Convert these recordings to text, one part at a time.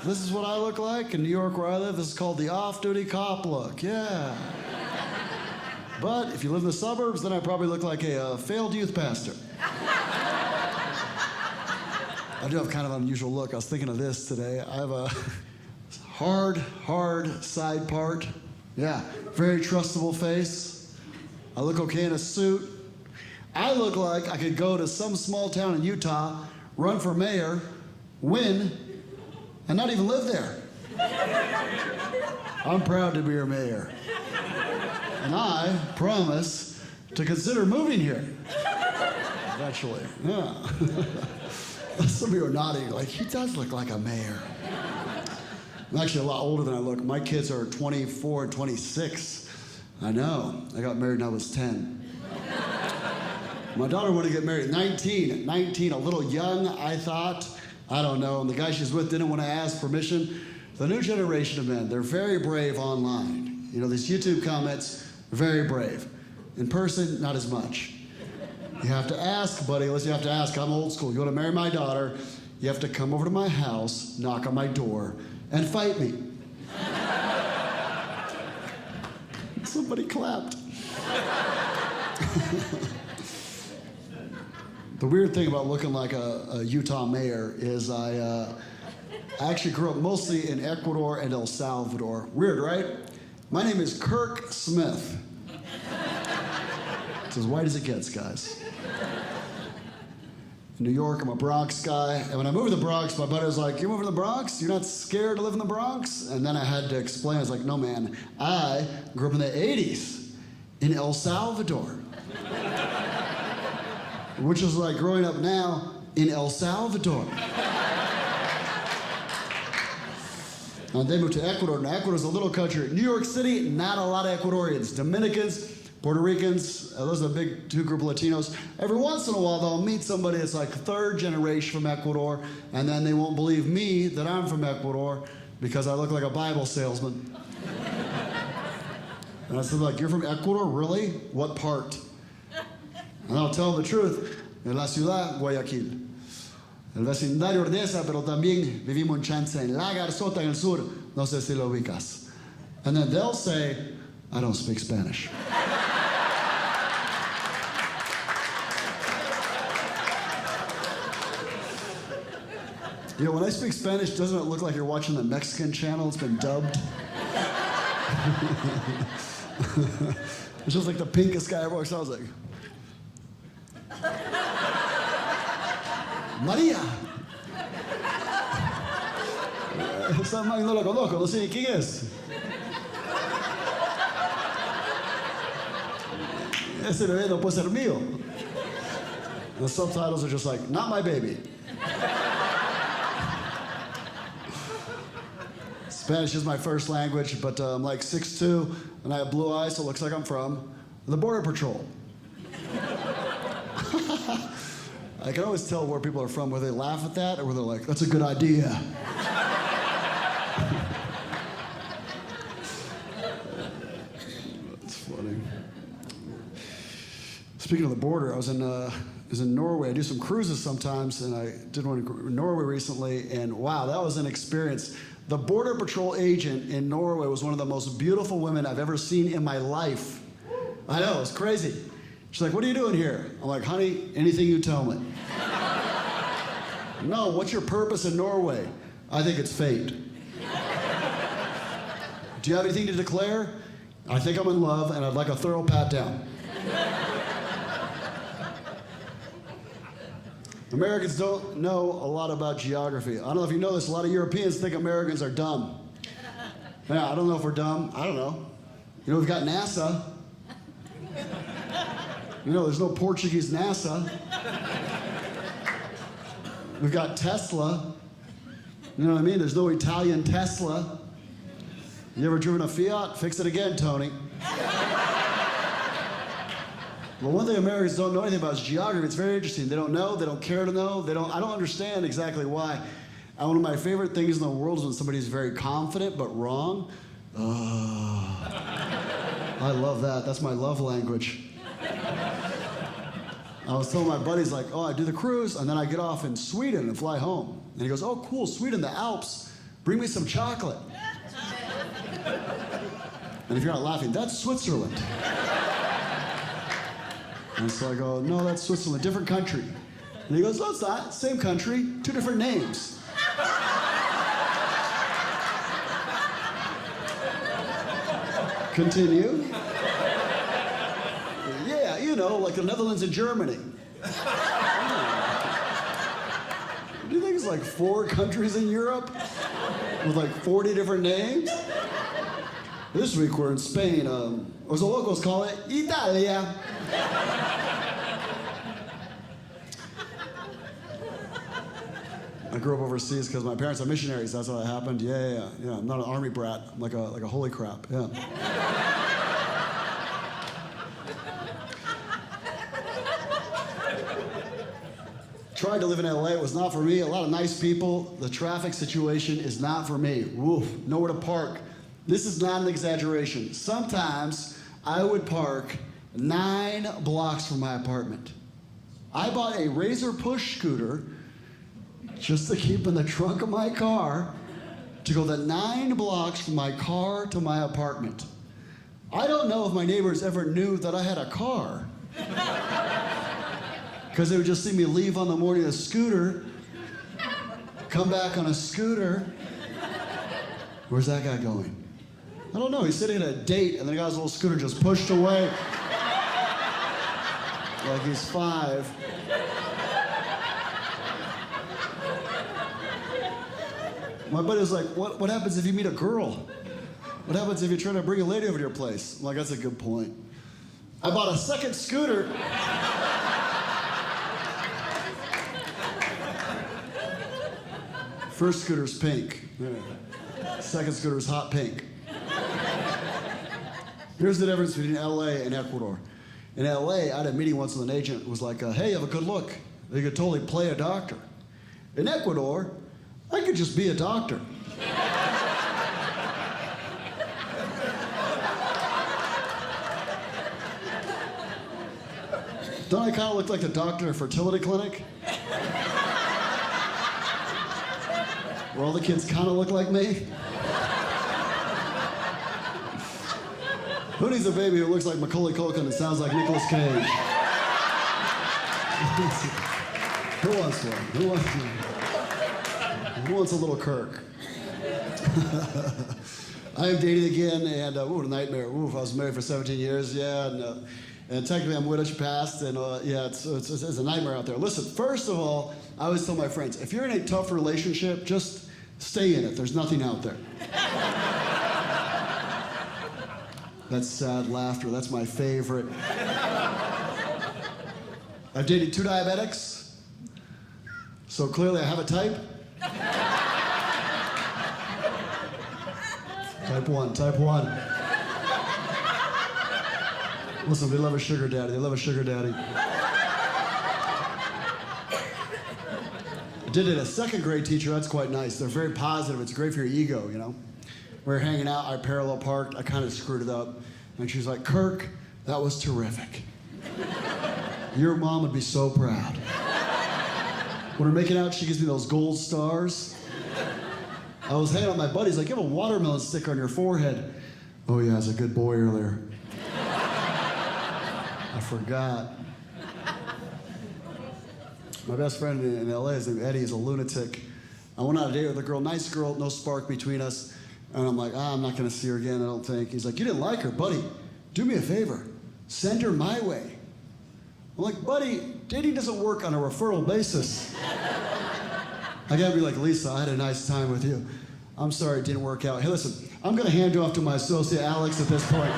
This is what I look like in New York where I live. This is called the off-duty cop look, yeah. But if you live in the suburbs, then I probably look like a failed youth pastor. I do have kind of an unusual look. I was thinking of this today. I have a hard side part. Yeah, very trustable face. I look okay in a suit. I look like I could go to some small town in Utah, run for mayor, win, and not even live there. I'm proud to be your mayor. And I promise to consider moving here. Eventually, yeah. Some of you are nodding, like, he does look like a mayor. I'm actually a lot older than I look. My kids are 24 and 26. I know. I got married when I was 10. My daughter wanted to get married at 19. 19, a little young, I thought. I don't know. And the guy she's with didn't want to ask permission. The new generation of men, they're very brave online. You know, these YouTube comments, very brave. In person, not as much. You have to ask, buddy. Listen, you have to ask. I'm old school. You want to marry my daughter, you have to come over to my house, knock on my door, and fight me. Somebody clapped. The weird thing about looking like a Utah mayor is I actually grew up mostly in Ecuador and El Salvador. Weird, right? My name is Kirk Smith. It's as white as it gets, guys. In New York, I'm a Bronx guy. And when I moved to the Bronx, my buddy was like, "You're moving to the Bronx? You're not scared to live in the Bronx?" And then I had to explain. I was like, "No, man. I grew up in the 80s in El Salvador." Which is like growing up now in El Salvador. And they moved to Ecuador. Now, Ecuador's a little country. New York City, not a lot of Ecuadorians. Dominicans, Puerto Ricans, those are the big two group of Latinos. Every once in a while, they'll meet somebody that's like third generation from Ecuador, and then they won't believe me that I'm from Ecuador because I look like a Bible salesman. And I said, like, "You're from Ecuador? Really? What part?" And I'll tell them the truth. En la ciudad, Guayaquil. El vecindario Ordesa, pero también vivimos en Chance, en La Garzota, en el sur. No sé si lo ubicas. And then they'll say, "I don't speak Spanish." You know, when I speak Spanish, doesn't it look like you're watching the Mexican channel? It's been dubbed. It's just like the pinkest guy ever sounds like. María. Esa man no la conozco, no sé ni quién es. Ese bebé no puede ser mío. The subtitles are just like, "Not my baby." Spanish is my first language, but I'm like 6'2", and I have blue eyes, so it looks like I'm from the Border Patrol. I can always tell where people are from, whether they laugh at that or whether they're like, "That's a good idea." That's funny. Speaking of the border, I was in Norway. I do some cruises sometimes, and I did one in Norway recently, and wow, that was an experience. The Border Patrol agent in Norway was one of the most beautiful women I've ever seen in my life. I know, it's crazy. She's like, "What are you doing here?" I'm like, "Honey, anything you tell me." "No, what's your purpose in Norway?" "I think it's fate." "Do you have anything to declare?" "I think I'm in love and I'd like a thorough pat down." Americans don't know a lot about geography. I don't know if you know this, a lot of Europeans think Americans are dumb. Yeah, I don't know if we're dumb. I don't know. You know, we've got NASA. You know, there's no Portuguese NASA. We've got Tesla. You know what I mean? There's no Italian Tesla. You ever driven a Fiat? Fix it again, Tony. Well, one thing Americans don't know anything about is geography. It's very interesting. They don't know. They don't care to know. I don't understand exactly why. And one of my favorite things in the world is when somebody's very confident but wrong. I love that. That's my love language. I was telling my buddies, like, "Oh, I do the cruise, and then I get off in Sweden and fly home." And he goes, "Oh, cool, Sweden, the Alps. Bring me some chocolate. And if you're not laughing, that's Switzerland. And so I go, no, that's Switzerland, different country. And he goes, no, it's not, same country, two different names. Continue. Yeah, you know, like the Netherlands and Germany. Do you think it's like 4 countries in Europe with like 40 different names? This week we're in Spain, or as the locals call it, Italia. I grew up overseas because my parents are missionaries. That's how it happened. Yeah. I'm not an army brat. I'm like a holy crap. Yeah. Tried to live in LA. It was not for me. A lot of nice people. The traffic situation is not for me. Woof. Nowhere to park. This is not an exaggeration. Sometimes I would park 9 blocks from my apartment. I bought a Razor push scooter just to keep in the trunk of my car to go the 9 blocks from my car to my apartment. I don't know if my neighbors ever knew that I had a car, because they would just see me leave on the morning on a scooter, come back on a scooter. Where's that guy going? I don't know. He's sitting at a date, and then the guy's little scooter just pushed away like he's 5. My buddy was like, what happens if you meet a girl? What happens if you try to bring a lady over to your place? I'm like, that's a good point. I bought a second scooter. First scooter's pink. Second scooter's hot pink. Here's the difference between LA and Ecuador. In LA, I had a meeting once with an agent who was like, hey, you have a good look. You could totally play a doctor. In Ecuador, I could just be a doctor. Don't I kind of look like the doctor at a fertility clinic? Where all the kids kind of look like me? Who needs a baby who looks like Macaulay Culkin and sounds like Nicolas Cage? Who wants one? Who wants a little Kirk? I am dating again, and what a nightmare. I was married for 17 years, and technically I'm widowed, she passed, and it's a nightmare out there. Listen, first of all, I always tell my friends, if you're in a tough relationship, just stay in it. There's nothing out there. That's sad laughter. That's my favorite. I've dated 2 diabetics, so clearly I have a type. Type 1. Listen, they love a sugar daddy. I did it a second grade teacher. That's quite nice. They're very positive. It's great for your ego, you know. We were hanging out. I parallel parked. I kind of screwed it up. And she's like, Kirk, that was terrific. Your mom would be so proud. When we're making out, she gives me those gold stars. I was hanging out with my buddies, like, you have a watermelon sticker on your forehead. Oh yeah, I was a good boy earlier. I forgot. My best friend in LA, his name Eddie, is a lunatic. I went on a date with a girl, nice girl, no spark between us. And I'm like, I'm not gonna see her again, I don't think. He's like, you didn't like her, buddy. Do me a favor, send her my way. I'm like, buddy, dating doesn't work on a referral basis. I gotta be like, Lisa, I had a nice time with you. I'm sorry it didn't work out. Hey, listen, I'm gonna hand you off to my associate Alex at this point.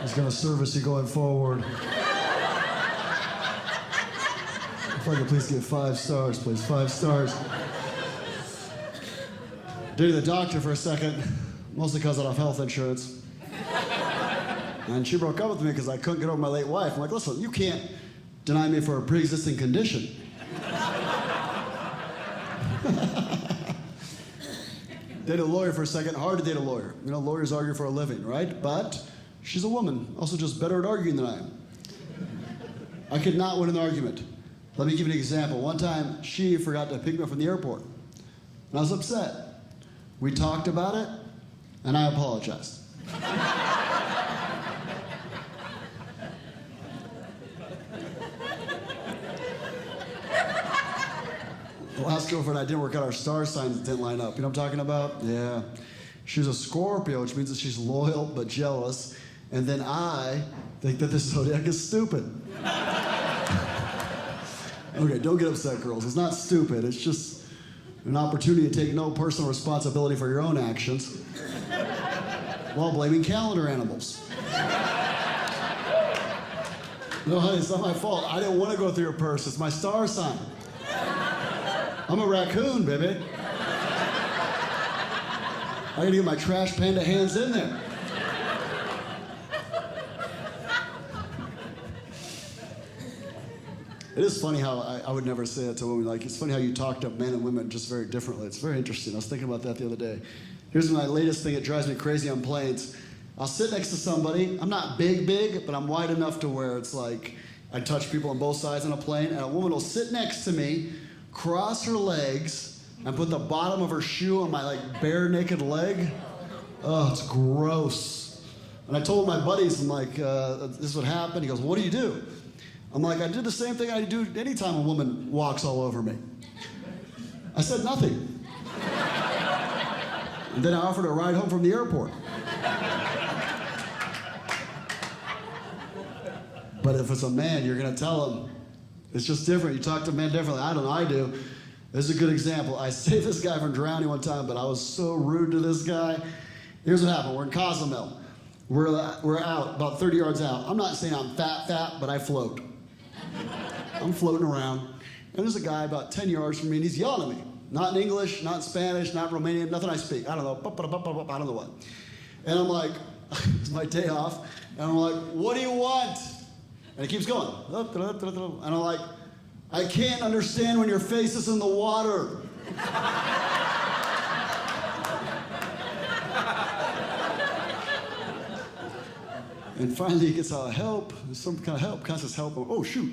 He's gonna service you going forward. If I could please get 5 stars, please, 5 stars. Dated the doctor for a second, mostly because I don't have health insurance. And she broke up with me because I couldn't get over my late wife. I'm like, listen, you can't deny me for a pre-existing condition. Dated a lawyer for a second. Hard to date a lawyer. You know, lawyers argue for a living, right? But she's a woman, also just better at arguing than I am. I could not win an argument. Let me give you an example. One time, she forgot to pick me up from the airport. And I was upset. We talked about it, and I apologized. The last girlfriend I didn't work out, our star signs didn't line up. You know what I'm talking about? Yeah. She's a Scorpio, which means that she's loyal but jealous. And then I think that this zodiac is stupid. Okay, don't get upset, girls. It's not stupid. It's just an opportunity to take no personal responsibility for your own actions while blaming calendar animals. No, honey, it's not my fault. I didn't want to go through your purse. It's my star sign. I'm a raccoon, baby. I gotta get my trash panda hands in there. It is funny how I would never say that to women. Like, it's funny how you talk to men and women just very differently. It's very interesting. I was thinking about that the other day. Here's my latest thing that drives me crazy on planes. I'll sit next to somebody. I'm not big, but I'm wide enough to where it's like I touch people on both sides on a plane, and a woman will sit next to me, cross her legs, and put the bottom of her shoe on my like bare naked leg. Oh, it's gross. And I told my buddies, I'm like, this is what happened. He goes, what do you do? I'm like, I did the same thing I do anytime a woman walks all over me. I said nothing. And then I offered her a ride home from the airport. But if it's a man, you're gonna tell him. It's just different. You talk to men differently. I don't know, I do. This is a good example. I saved this guy from drowning one time, but I was so rude to this guy. Here's what happened. We're in Cozumel. We're out, about 30 yards out. I'm not saying I'm fat, but I float. I'm floating around, and there's a guy about 10 yards from me, and he's yelling at me. Not in English, not in Spanish, not Romanian, nothing I speak. I don't know, I don't know what. And I'm like, it's my day off, and I'm like, what do you want? And he keeps going. And I'm like, I can't understand when your face is in the water. And finally he gets out of help, some kind of help, Constance help. Oh, shoot.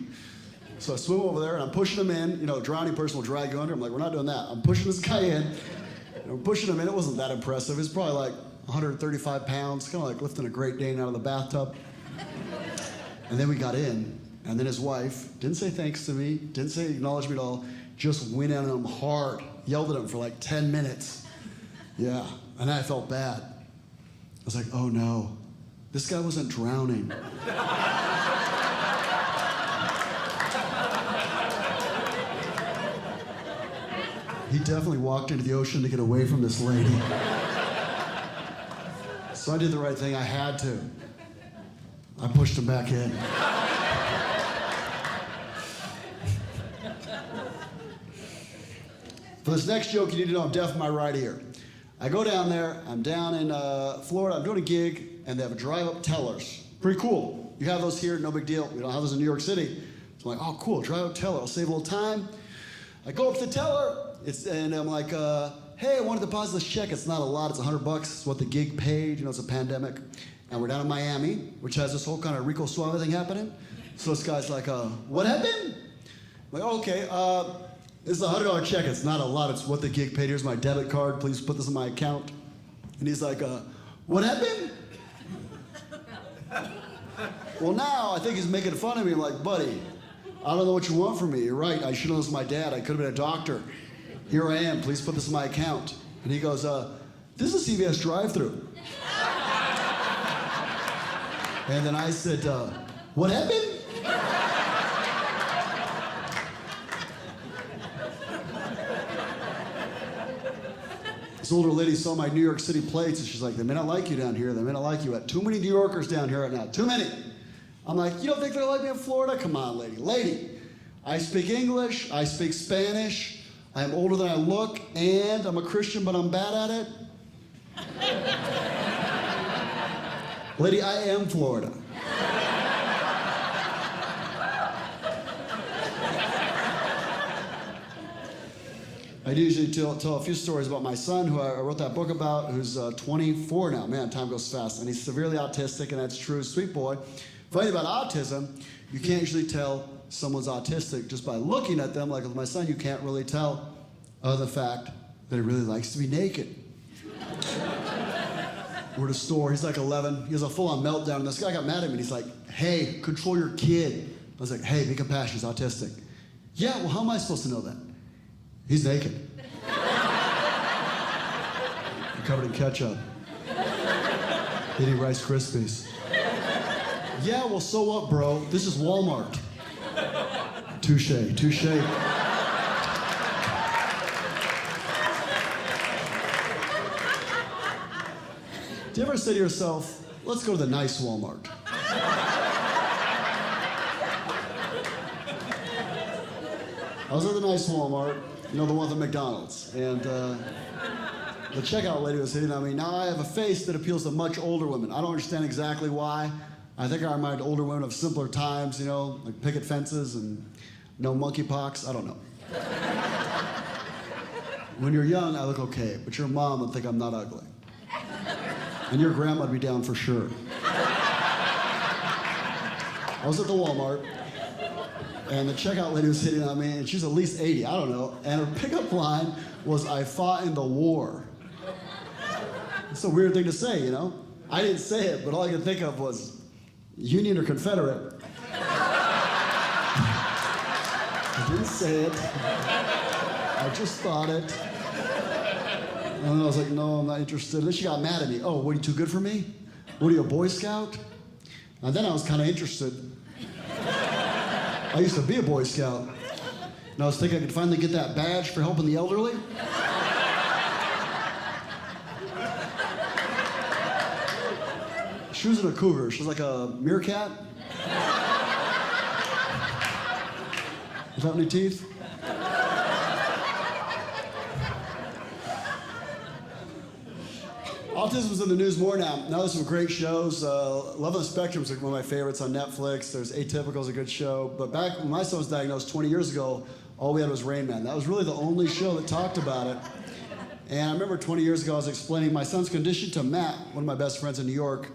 So I swim over there and I'm pushing him in. You know, a drowning person will drag you under. I'm like, we're not doing that. I'm pushing this guy in. And I'm pushing him in. It wasn't that impressive. It's probably like 135 pounds, kind of like lifting a Great Dane out of the bathtub. And then we got in, and then his wife didn't say thanks to me, didn't say acknowledge me at all, just went at him hard, yelled at him for like 10 minutes. Yeah, and I felt bad. I was like, oh no, this guy wasn't drowning. He definitely walked into the ocean to get away from this lady. So I did the right thing, I had to. I pushed him back in. For this next joke, you need to know I'm deaf in my right ear. I go down there, I'm down in Florida, I'm doing a gig, and they have drive-up tellers. Pretty cool. You have those here, no big deal. We don't have those in New York City. So I'm like, oh, cool, drive-up teller, I'll save a little time. I go up to the teller, and I'm like, hey, I want to deposit this check. It's not a lot, it's $100. It's what the gig paid, you know, it's a pandemic. And we're down in Miami, which has this whole kind of Rico Suave thing happening. So this guy's like, what happened? I'm like, oh, okay, this is a $100 check. It's not a lot, it's what the gig paid. Here's my debit card, please put this in my account. And he's like, what happened? Well, now I think he's making fun of me. I'm like, buddy, I don't know what you want from me. You're right, I should have known this was my dad. I could have been a doctor. Here I am, please put this in my account. And he goes, this is a CVS drive-thru. And then I said, what happened? This older lady saw my New York City plates, and she's like, they may not like you down here. They may not like you. Too many New Yorkers down here right now. Too many. I'm like, you don't think they're like me in Florida? Come on, lady. Lady, I speak English. I speak Spanish. I am older than I look, and I'm a Christian, but I'm bad at it. Lady, I am Florida. I usually tell a few stories about my son, who I wrote that book about, who's 24 now. Man, time goes fast. And he's severely autistic, and that's true. Sweet boy. Funny about autism, You can't usually tell someone's autistic just by looking at them. Like with my son, you can't really tell other than the fact that he really likes to be naked. We're at a store, he's like 11, he has a full-on meltdown, and this guy got mad at me, and he's like, hey, control your kid. I was like, hey, be compassionate, he's autistic. Yeah, well, how am I supposed to know that? He's naked. Covered in ketchup. Eating Rice Krispies. Yeah, well, so what, bro? This is Walmart. Touche, touche. Do you ever say to yourself, let's go to the nice Walmart? I was at the nice Walmart, you know, the one at the McDonald's, and the checkout lady was hitting on me. Now I have a face that appeals to much older women. I don't understand exactly why. I think I remind older women of simpler times, you know, like picket fences and no monkeypox. I don't know. When you're young, I look okay, but your mom would think I'm not ugly. And your grandma would be down for sure. I was at the Walmart, and the checkout lady was hitting on me, and she's at least 80, I don't know, and her pickup line was, I fought in the war. It's a weird thing to say, you know? I didn't say it, but all I could think of was Union or Confederate. I didn't say it. I just thought it. And I was like, no, I'm not interested. And then she got mad at me. Oh, what, are you too good for me? What, are you a Boy Scout? And then I was kind of interested. I used to be a Boy Scout. And I was thinking I could finally get that badge for helping the elderly. She wasn't a cougar. She was like a meerkat. Without any teeth. Autism's in the news more now. Now there's some great shows. Love on the Spectrum is one of my favorites on Netflix. There's Atypical is a good show. But back when my son was diagnosed 20 years ago, all we had was Rain Man. That was really the only show that talked about it. And I remember 20 years ago I was explaining my son's condition to Matt, one of my best friends in New York,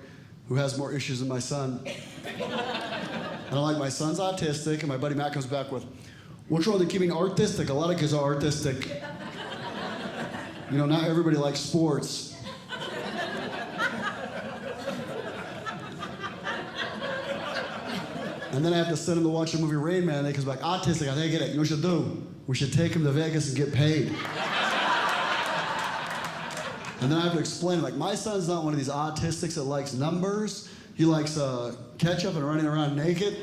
who has more issues than my son. And I'm like, my son's autistic, and my buddy Matt comes back with, what's wrong with keeping artistic? A lot of kids are artistic. You know, not everybody likes sports. And then I have to send him to watch the movie Rain Man, and he comes back, autistic, I think I get it. You know what we should do? We should take him to Vegas and get paid. And then I have to explain, like, my son's not one of these autistics that likes numbers. He likes ketchup and running around naked,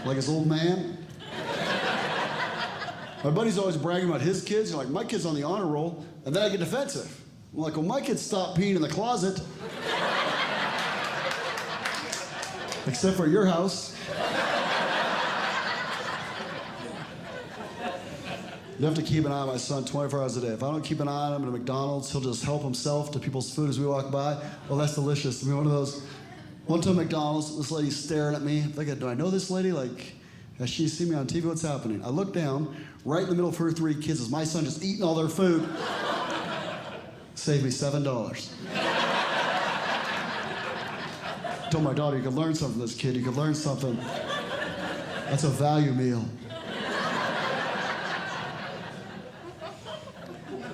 like his old man. My buddy's always bragging about his kids. He's like, my kid's on the honor roll. And then I get defensive. I'm like, well, my kid stopped peeing in the closet. Except for your house. You have to keep an eye on my son 24 hours a day. If I don't keep an eye on him at a McDonald's, he'll just help himself to people's food as we walk by. Well, that's delicious. I mean, one of those, one time at McDonald's, this lady's staring at me. I'm thinking, do I know this lady? Like, has she seen me on TV? What's happening? I look down, right in the middle of her 3 kids is my son just eating all their food. Saved me $7. Told my daughter, you could learn something from this kid. You could learn something. That's a value meal.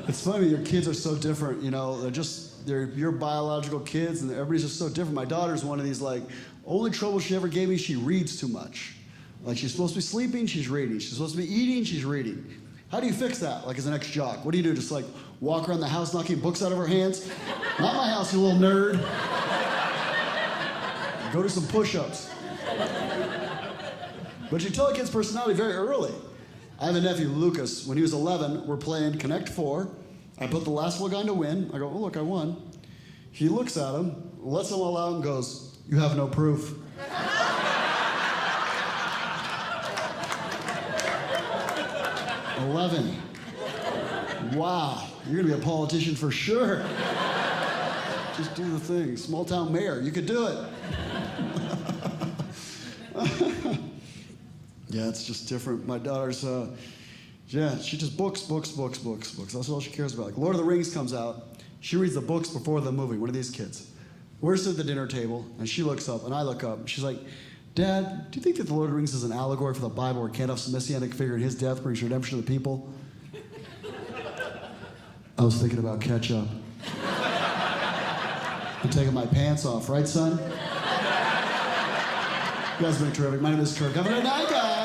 It's funny, your kids are so different, you know, they're your biological kids, and everybody's just so different. My daughter's one of these, like, only trouble she ever gave me, she reads too much. Like, she's supposed to be sleeping, she's reading. She's supposed to be eating, she's reading. How do you fix that, like, as an ex-jock? What do you do, just, like, walk around the house knocking books out of her hands? Not my house, you little nerd. Go do some push-ups. But you tell a kid's personality very early. I have a nephew, Lucas. When he was 11, we're playing Connect 4. I put the last little guy to win. I go, oh, look, I won. He looks at him, lets him all out, and goes, you have no proof. $11. Wow, you're gonna be a politician for sure. Just do the thing. Small town mayor, you could do it. Yeah, it's just different. My daughter's, she just books. That's all she cares about. Like, Lord of the Rings comes out. She reads the books before the movie, one of these kids. We're sitting at the dinner table, and she looks up, and I look up. And she's like, Dad, do you think that the Lord of the Rings is an allegory for the Bible where Gandalf's messianic figure and his death brings redemption to the people? I was thinking about ketchup. I'm taking my pants off, right, son? You guys have been terrific. My name is Kirk. Have a good night, guys.